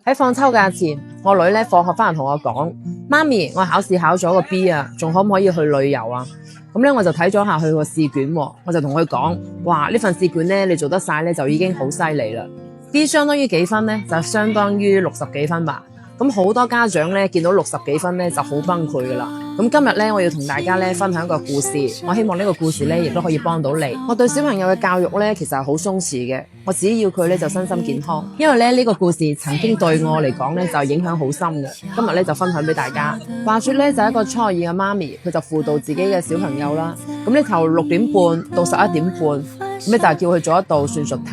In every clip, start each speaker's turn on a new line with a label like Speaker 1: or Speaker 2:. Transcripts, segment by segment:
Speaker 1: 喺放秋假前，我女咧放學翻嚟同我講：媽咪，我考試考咗個 B 啊，仲可唔可以去旅遊啊？咁咧我就睇咗下佢個試卷喎，我就同佢講：哇，呢份試卷咧你做得晒咧就已經好犀利啦。B 相當於幾分咧？就相當於60幾分吧。咁好多家長咧見到60幾分咧就好崩潰噶啦。咁今日咧我要同大家咧分享一個故事，我希望呢個故事咧亦都可以幫到你。我對小朋友嘅教育咧其實係好鬆弛嘅，我只要佢咧就身心健康。因為咧呢個故事曾經對我嚟講咧就影響好深嘅，今日咧就分享俾大家。話說咧就係一個初二嘅媽咪，佢就輔導自己嘅小朋友啦。咁呢頭6點半到11點半，咁咧就係叫佢做一道算術題。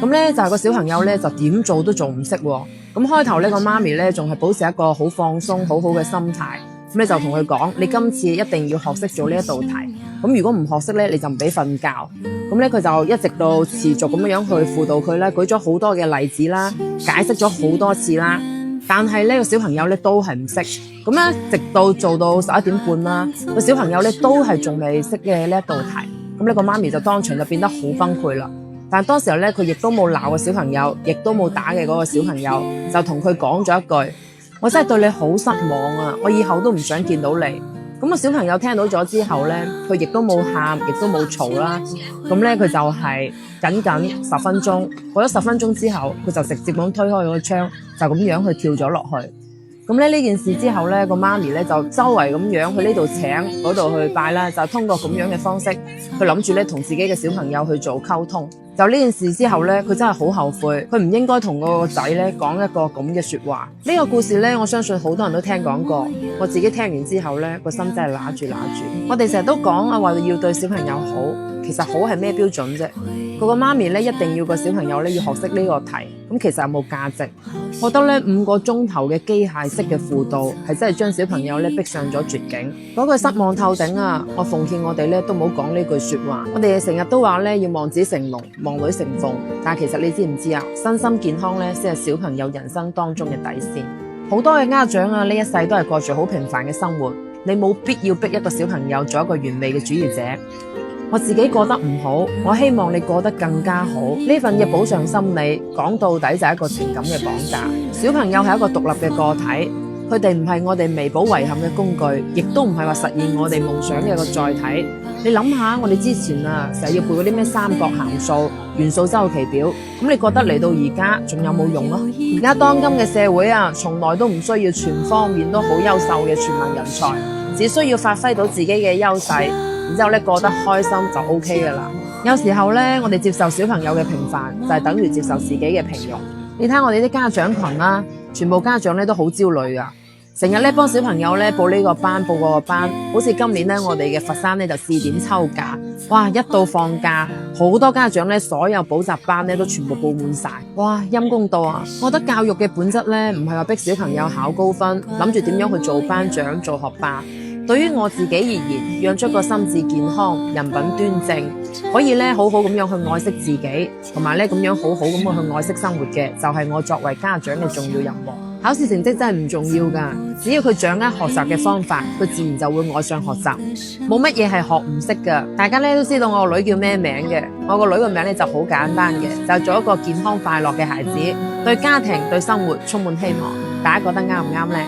Speaker 1: 咁咧就係個小朋友咧就點做都做唔識喎。咁開頭呢個媽咪咧仲係保持一個好放鬆好好嘅心態，咁你就同佢講：你今次一定要學識做呢一道題，咁如果唔學識咧你就唔俾瞓覺。咁咧佢就一直到持續咁樣去輔導佢啦，舉咗好多嘅例子啦，解釋咗好多次啦，但係呢個小朋友咧都係唔識。咁咧直到做到11點半啦，個小朋友咧都係仲未識嘅呢一道題。咁呢個媽咪就當場就變得好崩潰啦。但當時候咧，佢亦都冇鬧個小朋友，亦都冇打嘅嗰個小朋友，就同佢講咗一句：我真係對你好失望啊！我以後都唔想見到你。咁個小朋友聽到咗之後咧，佢亦都冇喊，亦都冇嘈啦。咁咧佢就係僅10分鐘，過咗10分鐘之後，佢就直接咁推開咗個窗，就咁樣去跳咗落去。咁咧呢件事之後咧，個媽咪咧就周圍咁樣去呢度請嗰度去拜啦，就通過咁樣嘅方式，佢諗住咧同自己嘅小朋友去做溝通。就呢件事之後咧，佢真係好後悔，佢唔應該同個仔咧講一個咁嘅說話。呢個故事咧，我相信好多人都聽講過。我自己聽完之後咧，個心真係揦住。我哋成日都講啊，話要對小朋友好，其實好係咩標準啫？個媽咪咧一定要個小朋友咧要學識呢個題，咁其實有冇價值？我覺得咧5個鐘頭嘅機械式嘅輔導係真係將小朋友咧逼上咗絕境。嗰句失望透頂啊！我奉勸我哋咧都唔好講呢句說話。我哋成日都話咧要望子成龍，望女成鳳，但係其實你知唔知啊？身心健康咧先係小朋友人生當中嘅底線。好多嘅家長啊，呢一世都係過住好平凡嘅生活，你冇必要逼一個小朋友做一個完美嘅主義者。我自己過得唔好，我希望你過得更加好。呢份嘅補償心理，講到底就係一個情感嘅綁架。小朋友係一個獨立嘅個體，佢哋唔係我哋彌補遺憾嘅工具，亦都唔係話實現我哋夢想嘅一個載體。你諗下，我哋之前啊，成日要背嗰啲咩三角函數、元素周期表，咁你覺得嚟到而家仲有冇用咯？而家當今嘅社會啊，從來都唔需要全方面都好優秀嘅全能人才，只需要發揮到自己嘅優勢，然之後咧過得開心就 OK 噶啦。有時候咧，我哋接受小朋友嘅平凡，就係等於接受自己嘅平庸。你睇我哋啲家長群啦，全部家長咧都好焦慮噶，成日咧幫小朋友咧報呢個班報嗰個班。好似今年咧，我哋嘅佛山咧就試點抽假，哇！一到放假，好多家長咧所有補習班咧都全部報滿晒，哇！陰公到啊！我覺得教育嘅本質咧唔係話逼小朋友考高分，諗住點樣去做班長做學霸。對於我自己而言，養出個心智健康、人品端正，可以咧好好咁樣去愛惜自己，同埋咧咁樣好好咁去愛惜生活嘅，就係我作為家長嘅重要任務。考試成績真係唔重要㗎，只要佢掌握學習嘅方法，佢自然就會愛上學習。冇乜嘢係學唔識㗎。大家咧都知道我個女叫咩名嘅，我個女個名咧就好簡單嘅，就係做一個健康快樂嘅孩子，對家庭對生活充滿希望。大家覺得啱唔啱呢？